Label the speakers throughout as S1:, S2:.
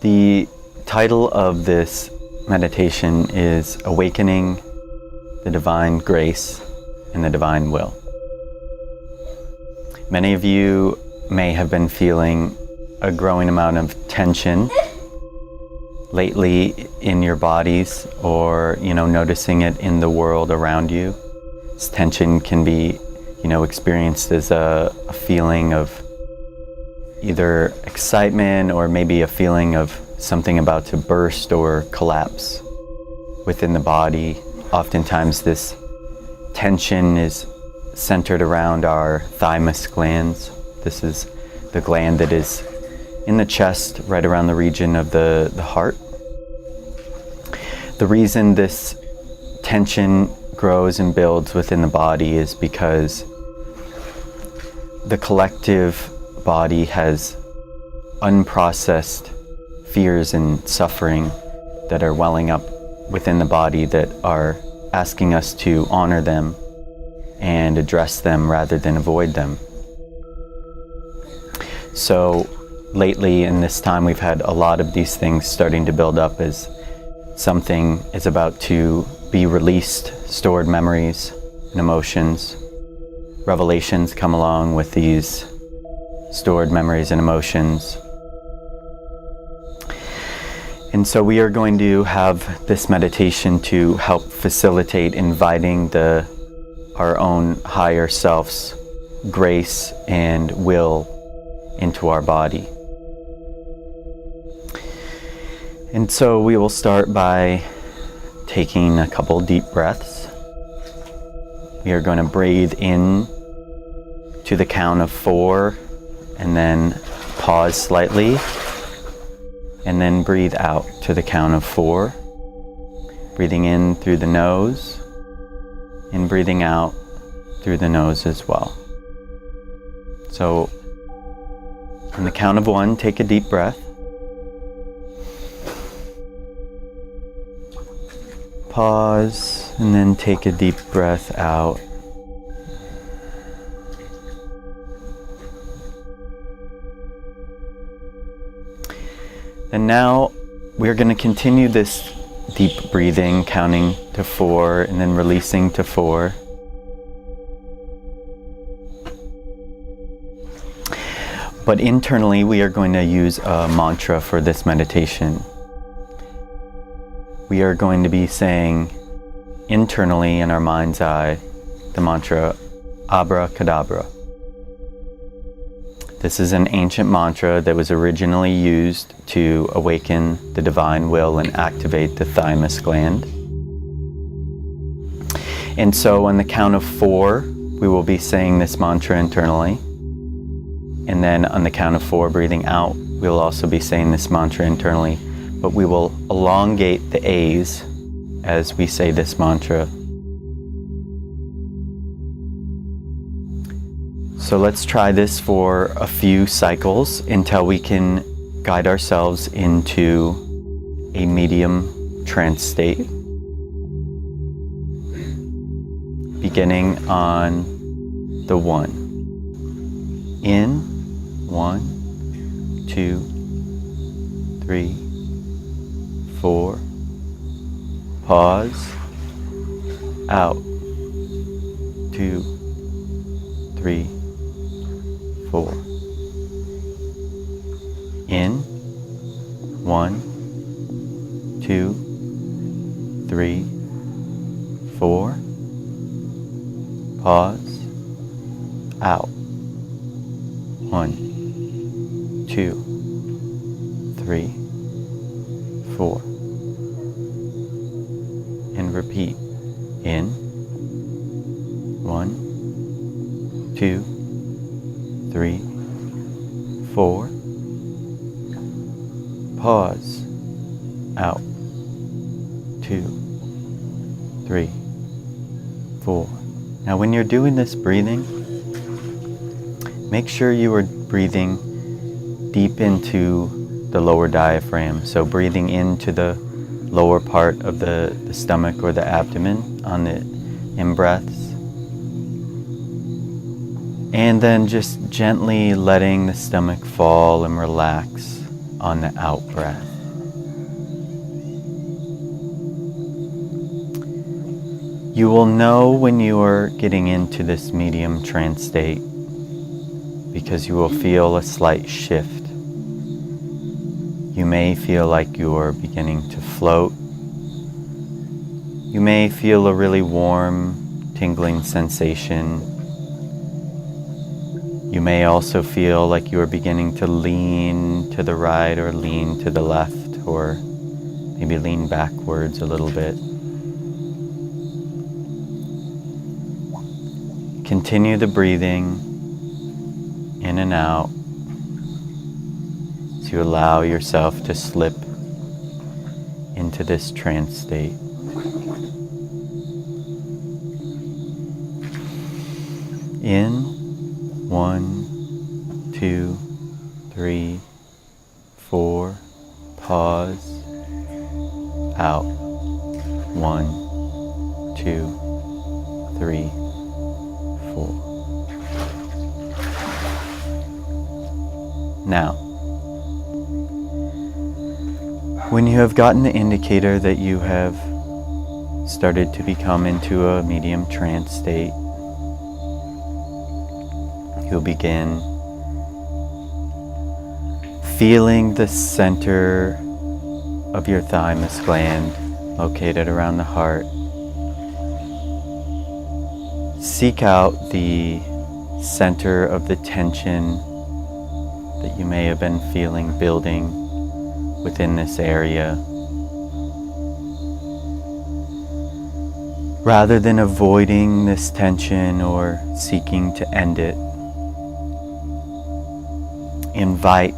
S1: The title of this meditation is Awakening the Divine Grace and the Divine Will. Many of you may have been feeling a growing amount of tension lately in your bodies, or noticing it in the world around you. This tension can be experienced as a feeling of either excitement or maybe a feeling of something about to burst or collapse within the body. Oftentimes this tension is centered around our thymus glands. This is the gland that is in the chest, right around the region of the heart. The reason this tension grows and builds within the body is because the collective body has unprocessed fears and suffering that are welling up within the body that are asking us to honor them and address them rather than avoid them. So lately in this time we've had a lot of these things starting to build up as something is about to be released, stored memories and emotions. Revelations come along with these stored memories and emotions. And so we are going to have this meditation to help facilitate inviting our own higher self's grace and will into our body. And so we will start by taking a couple deep breaths. We are going to breathe in to the count of 4 and then pause slightly, and then breathe out to the count of 4. Breathing in through the nose and breathing out through the nose as well. So on the count of 1, take a deep breath. Pause and then take a deep breath out. And now we're going to continue this deep breathing, counting to 4 and then releasing to 4. But internally we are going to use a mantra for this meditation. We are going to be saying internally in our mind's eye the mantra abracadabra. This is an ancient mantra that was originally used to awaken the divine will and activate the thymus gland. And so on the count of 4, we will be saying this mantra internally. And then on the count of 4, breathing out, we will also be saying this mantra internally. But we will elongate the A's as we say this mantra. So let's try this for a few cycles until we can guide ourselves into a medium trance state. Beginning on the 1. In, 1, 2, 3, 4. Pause. Out. 2, 3, 4. In. 1, 2, 3, 4. Pause. Out. 1, 2, 3, 4. And repeat. In. 1, 2, 3, 4. Pause. Out. 2, 3, 4. Now when you're doing this breathing, make sure you are breathing deep into the lower diaphragm. So breathing into the lower part of the stomach or the abdomen on the in-breaths. And then just gently letting the stomach fall and relax on the out breath. You will know when you are getting into this medium trance state because you will feel a slight shift. You may feel like you are beginning to float. You may feel a really warm, tingling sensation. You may also feel like you are beginning to lean to the right or lean to the left, or maybe lean backwards a little bit. Continue the breathing in and out as you allow yourself to slip into this trance state. In 1, 2, 3, 4, pause, out, 1, 2, 3, 4. Now, when you have gotten the indicator that you have started to become into a medium trance state, you'll begin feeling the center of your thymus gland located around the heart. Seek out the center of the tension that you may have been feeling building within this area. Rather than avoiding this tension or seeking to end it, invite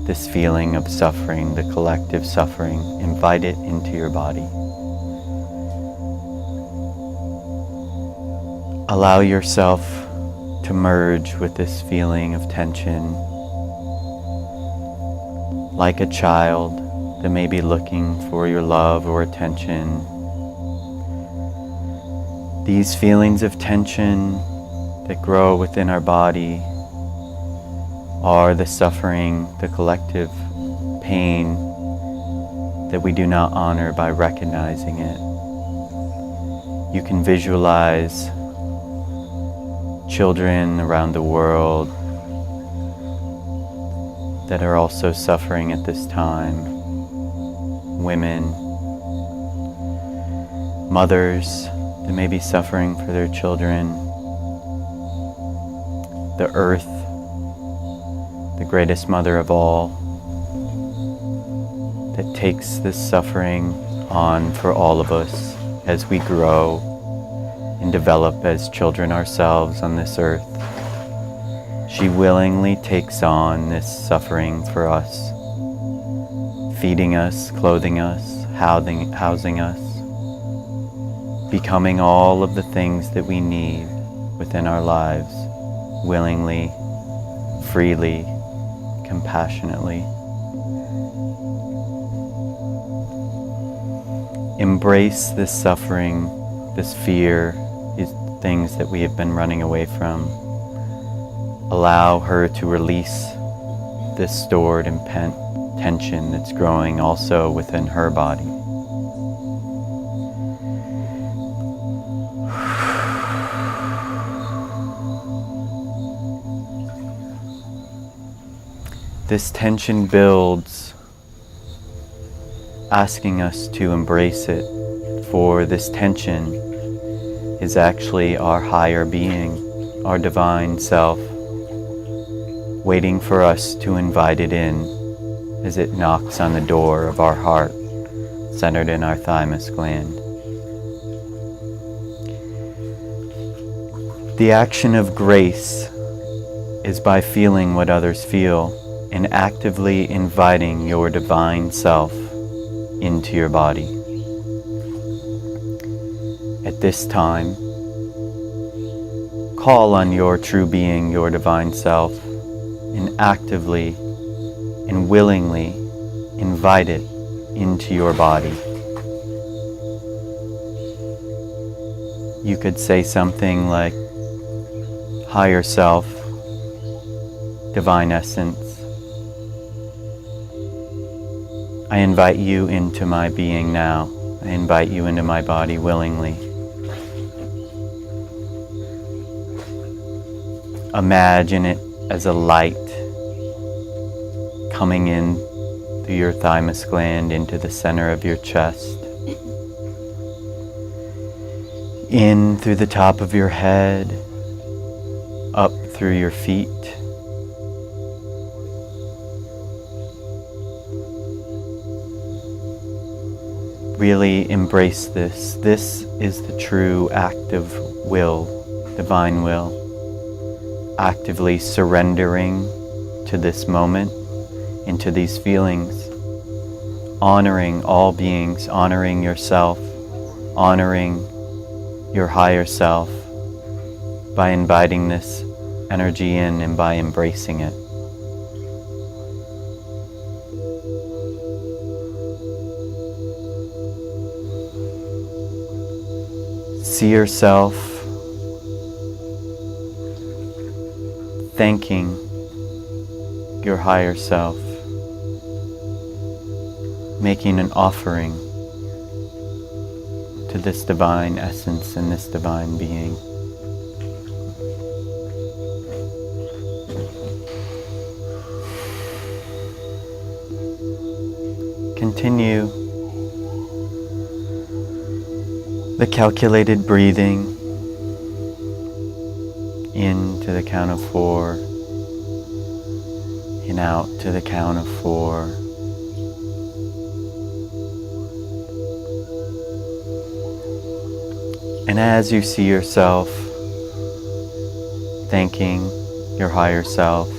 S1: this feeling of suffering, the collective suffering, invite it into your body. Allow yourself to merge with this feeling of tension, like a child that may be looking for your love or attention. These feelings of tension that grow within our body are the suffering, the collective pain that we do not honor by recognizing it. You can visualize children around the world that are also suffering at this time. Women, mothers that may be suffering for their children. The earth, the greatest mother of all, that takes this suffering on for all of us as we grow and develop as children ourselves on this earth. She willingly takes on this suffering for us, feeding us, clothing us, housing us, becoming all of the things that we need within our lives, willingly, freely, compassionately. Embrace this suffering, this fear, these things that we have been running away from. Allow her to release this stored and pent tension that's growing also within her body. This tension builds, asking us to embrace it, for this tension is actually our higher being, our divine self, waiting for us to invite it in as it knocks on the door of our heart, centered in our thymus gland. The action of grace is by feeling what others feel and actively inviting your divine self into your body. At this time, call on your true being, your divine self, and actively and willingly invite it into your body. You could say something like, higher self, divine essence, I invite you into my being now. I invite you into my body willingly. Imagine it as a light coming in through your thymus gland into the center of your chest. In through the top of your head, up through your feet. Really embrace this. This is the true active will, divine will. Actively surrendering to this moment, into these feelings. Honoring all beings, honoring yourself, honoring your higher self by inviting this energy in and by embracing it. See yourself thanking your higher self, making an offering to this divine essence and this divine being. Continue the calculated breathing in to the count of 4 and out to the count of 4. And as you see yourself thanking your higher self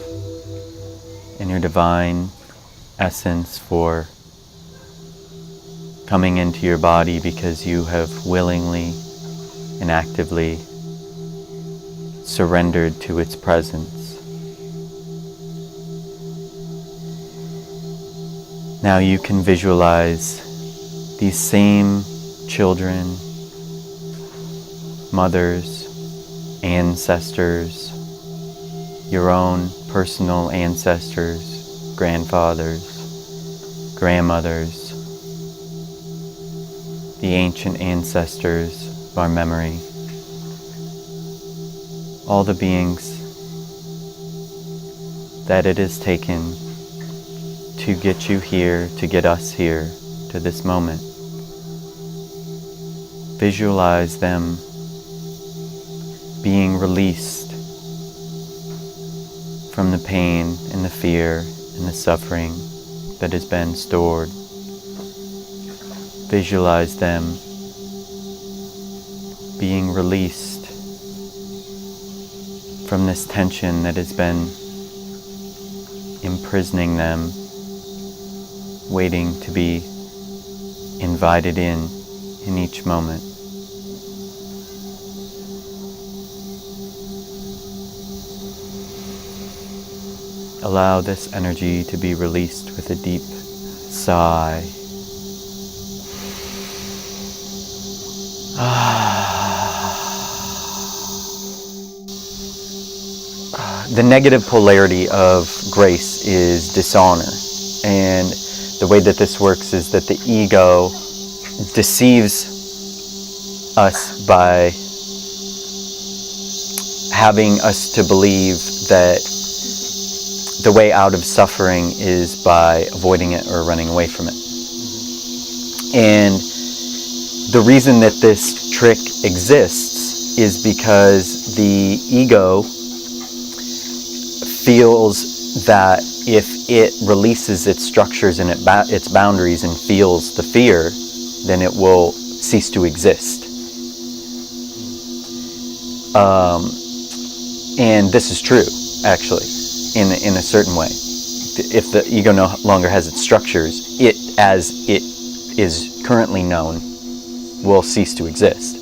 S1: and your divine essence for coming into your body because you have willingly and actively surrendered to its presence. Now you can visualize these same children, mothers, ancestors, your own personal ancestors, grandfathers, grandmothers, the ancient ancestors of our memory, all the beings that it has taken to get you here, to get us here, to this moment. Visualize them being released from the pain and the fear and the suffering that has been stored. Visualize them being released from this tension that has been imprisoning them, waiting to be invited in each moment. Allow this energy to be released with a deep sigh. The negative polarity of grace is dishonor. And the way that this works is that the ego deceives us by having us to believe that the way out of suffering is by avoiding it or running away from it. And the reason that this trick exists is because the ego feels that if it releases its structures and its boundaries and feels the fear, then it will cease to exist. And this is true, actually, in a certain way. If the ego no longer has its structures, it, as it is currently known, will cease to exist.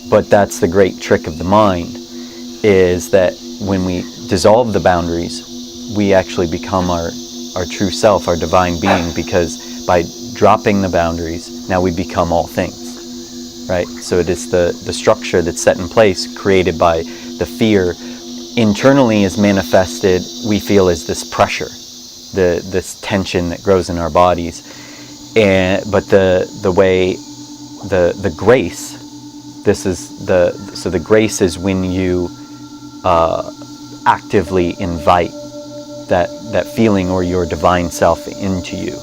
S1: But that's the great trick of the mind, is that when we dissolve the boundaries, we actually become our true self, our divine being, because by dropping the boundaries, now we become all things, right? So it is the structure that's set in place, created by the fear, internally is manifested, we feel, as this pressure, this tension that grows in our bodies. But the way the grace, this is the grace is when you actively invite that feeling or your divine self into you,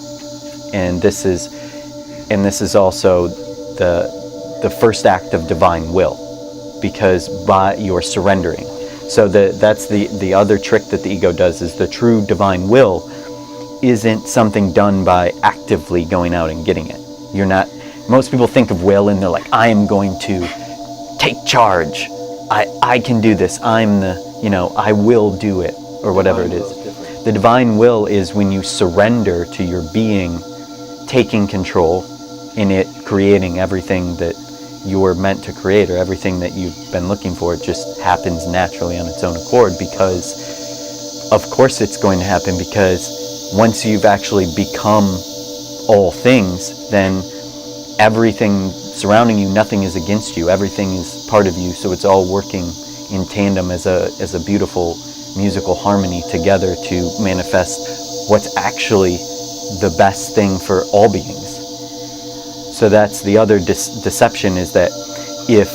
S1: and this is also the first act of divine will, because by your surrendering. So that's the other trick that the ego does, is the true divine will isn't something done by actively going out and getting it. You're not, most people think of will and they're like, I am going to take charge. I can do this. I'm the, I will do it, or whatever it is. The divine will is when you surrender to your being taking control in it, creating everything that you were meant to create, or everything that you've been looking for. It just happens naturally on its own accord, because of course it's going to happen, because once you've actually become all things, then everything surrounding you, nothing is against you, everything is part of you, so it's all working in tandem as a beautiful musical harmony together to manifest what's actually the best thing for all beings. So that's the other deception, is that if,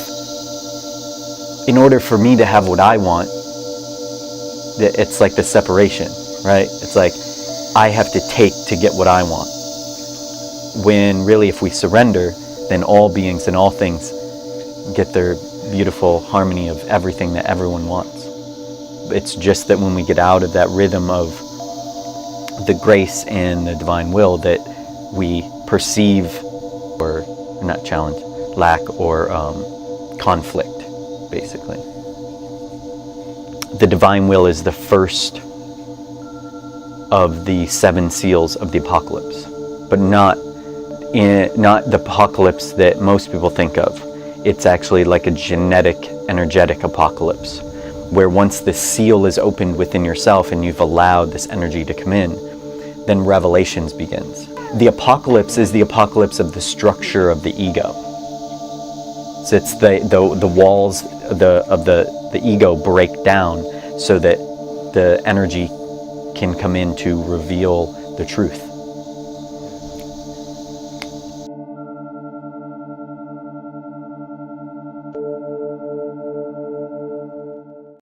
S1: in order for me to have what I want, it's like the separation, right? It's like I have to take to get what I want. When really, if we surrender, then all beings and all things get their beautiful harmony of everything that everyone wants. It's just that when we get out of that rhythm of the grace and the divine will, that we perceive, or not challenge, lack, or conflict, basically. The divine will is the first of the 7 seals of the apocalypse, but not the apocalypse that most people think of. It's actually like a genetic, energetic apocalypse, where once the seal is opened within yourself and you've allowed this energy to come in, then revelations begins. The apocalypse is the apocalypse of the structure of the ego. So it's the walls of the ego break down so that the energy can come in to reveal the truth.